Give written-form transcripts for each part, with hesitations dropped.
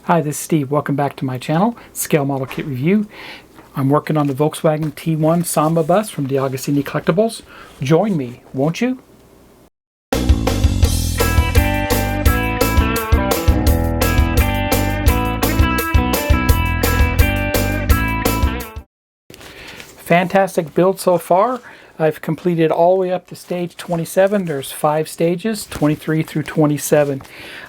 Hi, this is Steve. Welcome back to my channel, Scale Model Kit Review. I'm working on the Volkswagen T1 Samba bus from DeAgostini Collectibles. Join me, won't you? Fantastic build so far. I've completed all the way up to stage 27. There's 5 stages, 23 through 27.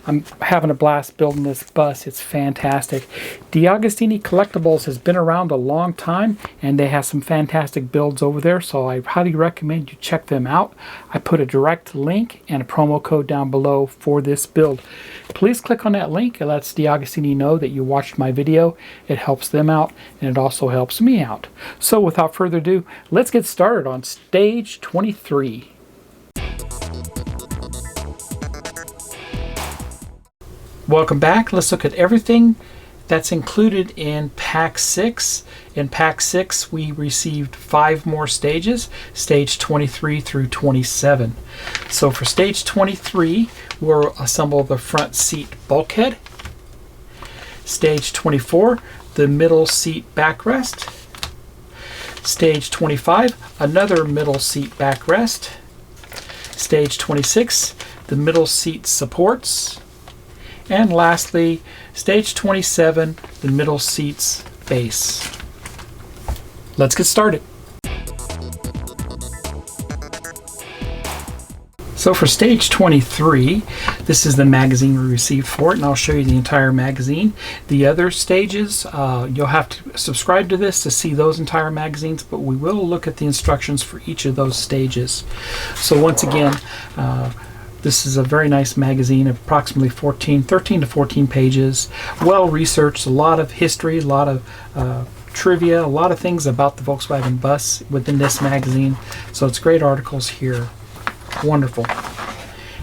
I'm having a blast building this bus. It's fantastic. DeAgostini Collectibles has been around a long time, and they have some fantastic builds over there, so I highly recommend you check them out. I put a direct link and a promo code down below for this build. Please click on that link. It lets DeAgostini know that you watched my video. It helps them out, and it also helps me out. So without further ado, let's get started on stage 23. Welcome back. Let's look at everything that's included in Pack 6. In Pack 6, we received 5 more stages, stage 23 through 27. So for stage 23, we'll assemble the front seat bulkhead. Stage 24, the middle seat backrest. Stage 25, another middle seat backrest. Stage 26, the middle seat supports. And lastly, stage 27, the middle seat's base. Let's get started. So for stage 23, this is the magazine we received for it, and I'll show you the entire magazine. The other stages, you'll have to subscribe to this to see those entire magazines, but we will look at the instructions for each of those stages. So once again, this is a very nice magazine, approximately 13 to 14 pages, well researched, a lot of history, a lot of trivia, a lot of things about the Volkswagen bus within this magazine. So it's great articles here. Wonderful.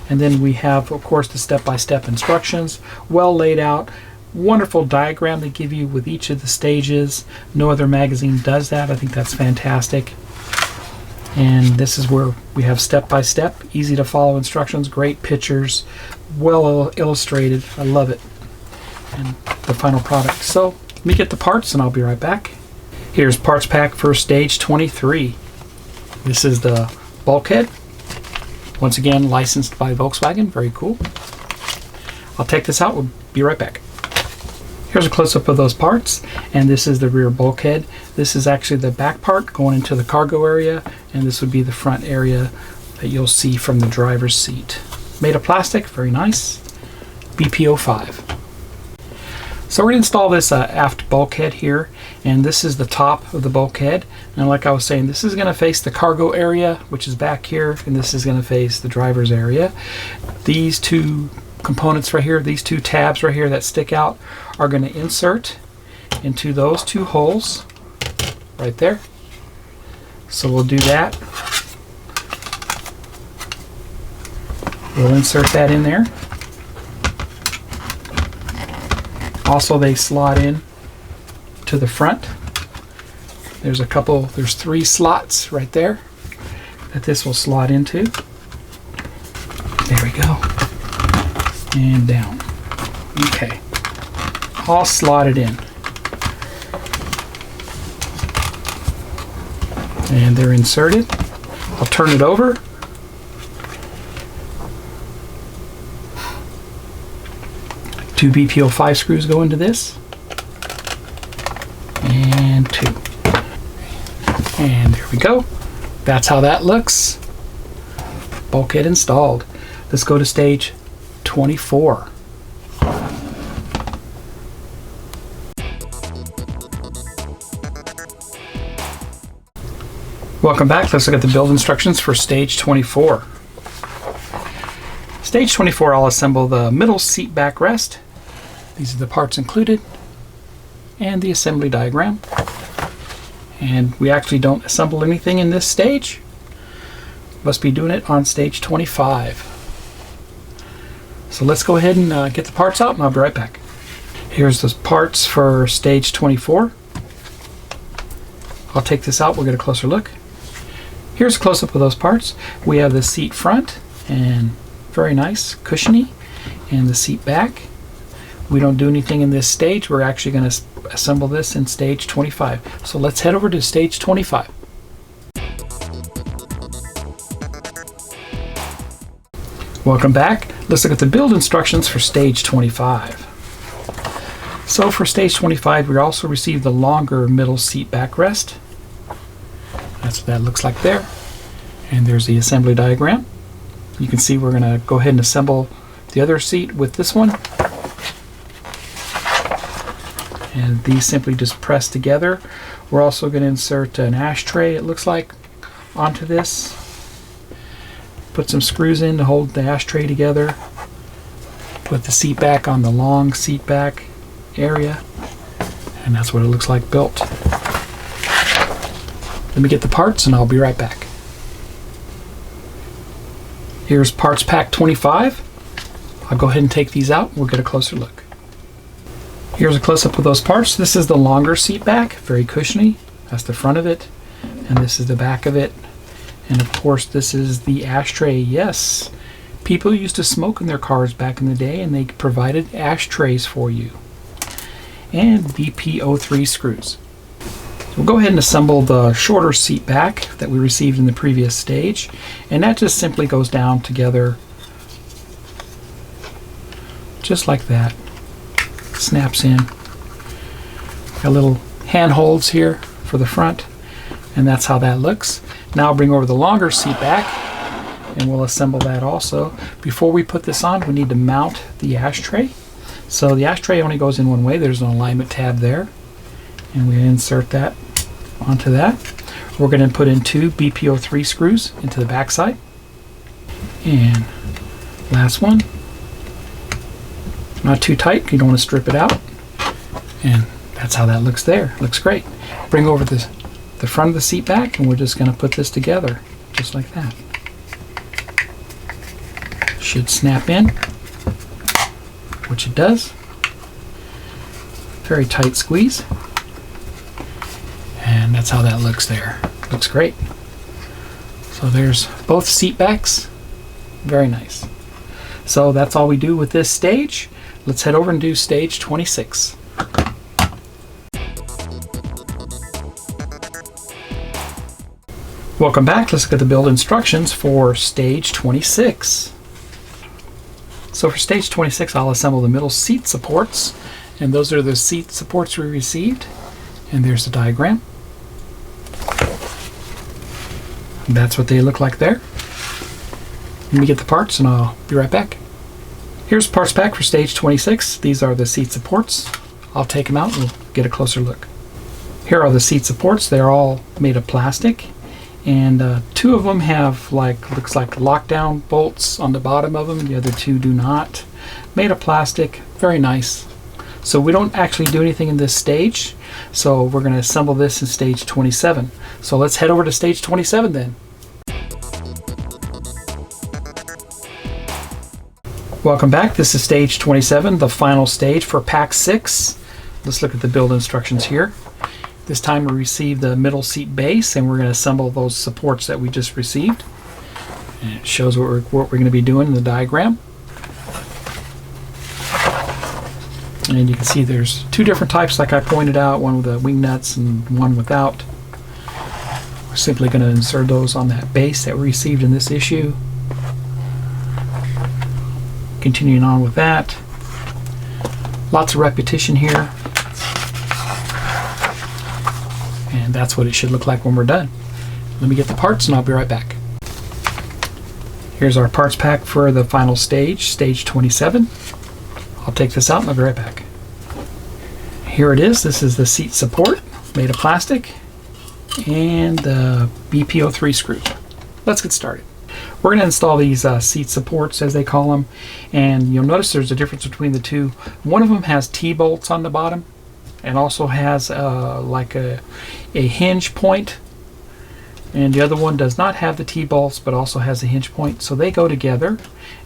And then we have, of course, the step-by-step instructions, well laid out, wonderful diagram they give you with each of the stages. No other magazine does that. I think that's fantastic. And this is where we have step-by-step, easy to follow instructions, great pictures, well illustrated. I love it. And the final product. So let me get the parts and I'll be right back. Here's parts pack for stage 23. This is the bulkhead. Once again, licensed by Volkswagen. Very cool. I'll take this out. We'll be right back. Here's a close-up of those parts, and this is the rear bulkhead. This is actually the back part going into the cargo area, and this would be the front area that you'll see from the driver's seat. Made of plastic, very nice. BPO5. So we're going to install this aft bulkhead here, and this is the top of the bulkhead. And like I was saying, this is going to face the cargo area, which is back here, and this is going to face the driver's area. These two components right here, these two tabs right here that stick out, are going to insert into those two holes right there. So we'll do that. We'll insert that in there. Also, they slot in to the front. There's 3 slots right there that this will slot into. There we go. And down. Okay. All slotted in. And they're inserted. I'll turn it over. Two BPO5 screws go into this. And 2. And there we go. That's how that looks. Bulkhead installed. Let's go to stage 24. Welcome back. Let's look at the build instructions for stage 24. Stage 24, I'll assemble the middle seat backrest. These are the parts included, and the assembly diagram. And we actually don't assemble anything in this stage. Must be doing it on stage 25. So let's go ahead and get the parts out, and I'll be right back. Here's the parts for stage 24. I'll take this out, we'll get a closer look. Here's a close-up of those parts. We have the seat front, and very nice, cushiony, and the seat back. We don't do anything in this stage. We're actually going to assemble this in stage 25. So let's head over to stage 25. Welcome back. Let's look at the build instructions for stage 25. So for stage 25, we also received the longer middle seat backrest. That's what that looks like there. And there's the assembly diagram. You can see we're going to go ahead and assemble the other seat with this one. And these simply just press together. We're also going to insert an ashtray, it looks like, onto this. Put some screws in to hold the ashtray together. Put the seat back on the long seat back area. And that's what it looks like built. Let me get the parts and I'll be right back. Here's parts pack 25. I'll go ahead and take these out and we'll get a closer look. Here's a close-up of those parts. This is the longer seat back, very cushiony. That's the front of it. And this is the back of it. And of course this is the ashtray. Yes, people used to smoke in their cars back in the day and they provided ashtrays for you. And BP03 screws. So we'll go ahead and assemble the shorter seat back that we received in the previous stage. And that just simply goes down together just like that. Snaps in. Got little handholds here for the front, and that's how that looks. Now I'll bring over the longer seat back and we'll assemble that also. Before we put this on, we need to mount the ashtray. So the ashtray only goes in one way. There's an alignment tab there, and we insert that onto that. We're going to put in 2 BP03 screws into the back side, and last one. Not too tight, you don't want to strip it out. And that's how that looks there. Looks great. Bring over the front of the seat back and we're just going to put this together just like that. Should snap in, which it does. Very tight squeeze. And that's how that looks there. Looks great. So there's both seat backs. Very nice. So that's all we do with this stage. Let's head over and do stage 26. Welcome back. Let's look at the build instructions for stage 26. So for stage 26, I'll assemble the middle seat supports, and those are the seat supports we received. And there's the diagram. And that's what they look like there. Let me get the parts and I'll be right back. Here's parts pack for stage 26. These are the seat supports. I'll take them out and we'll get a closer look. Here are the seat supports. They're all made of plastic, and 2 of them have looks like lockdown bolts on the bottom of them. The other 2 do not. Made of plastic. Very nice. So we don't actually do anything in this stage. So we're going to assemble this in stage 27. So let's head over to stage 27 then. Welcome back. This is stage 27, the final stage for pack 6. Let's look at the build instructions here. This time we received the middle seat base, and we're going to assemble those supports that we just received. And it shows what we're going to be doing in the diagram. And you can see there's 2 different types, like I pointed out, one with the wing nuts and one without. We're simply going to insert those on that base that we received in this issue. Continuing on with that. Lots of repetition here. And that's what it should look like when we're done. Let me get the parts and I'll be right back. Here's our parts pack for the final stage, stage 27. I'll take this out and I'll be right back. Here it is. This is the seat support made of plastic and the BP03 screws. Let's get started. We're going to install these seat supports, as they call them, and you'll notice there's a difference between the 2. One of them has T-bolts on the bottom and also has like a hinge point, and the other one does not have the T-bolts but also has a hinge point, so they go together.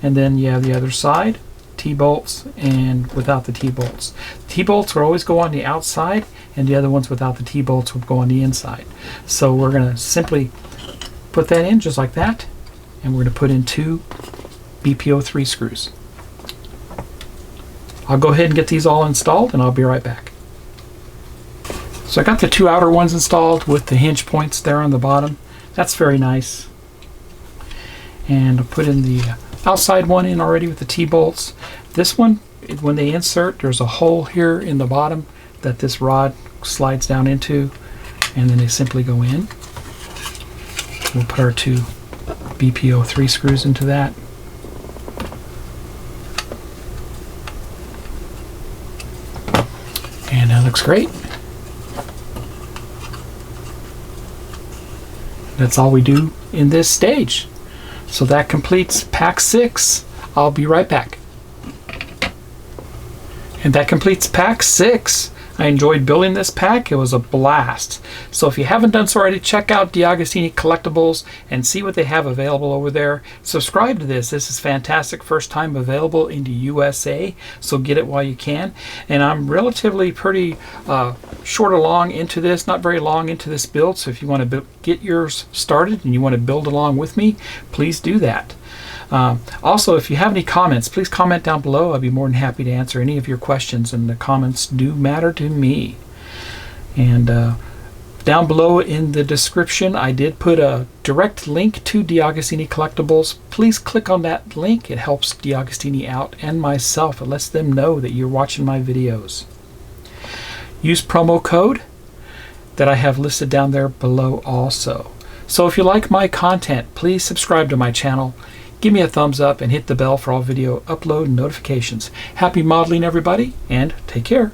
And then you have the other side, T-bolts and without the T-bolts. T-bolts will always go on the outside, and the other ones without the T-bolts will go on the inside. So we're going to simply put that in just like that, and we're going to put in 2 BP03 screws. I'll go ahead and get these all installed and I'll be right back. So I got the 2 outer ones installed with the hinge points there on the bottom. That's very nice. And I'll put in the outside one in already with the T-bolts. This one, when they insert, there's a hole here in the bottom that this rod slides down into, and then they simply go in. We'll put our 2 BPO3 screws into that. And that looks great. That's all we do in this stage. So that completes pack 6. I'll be right back. And that completes pack 6. I enjoyed building this pack. It was a blast. So if you haven't done so already, check out DeAgostini Collectibles and see what they have available over there. Subscribe to this. This is fantastic. First time available in the USA, so get it while you can. And I'm relatively pretty short along into this, not very long into this build. So if you want to get yours started and you want to build along with me, please do that. Also, if you have any comments, please comment down below. I'd be more than happy to answer any of your questions, and the comments do matter to me. And down below in the description, I did put a direct link to DeAgostini Collectibles. Please click on that link. It helps DeAgostini out and myself. It lets them know that you're watching my videos. Use promo code that I have listed down there below also. So if you like my content, please subscribe to my channel. Give me a thumbs up and hit the bell for all video upload notifications. Happy modeling, everybody, and take care.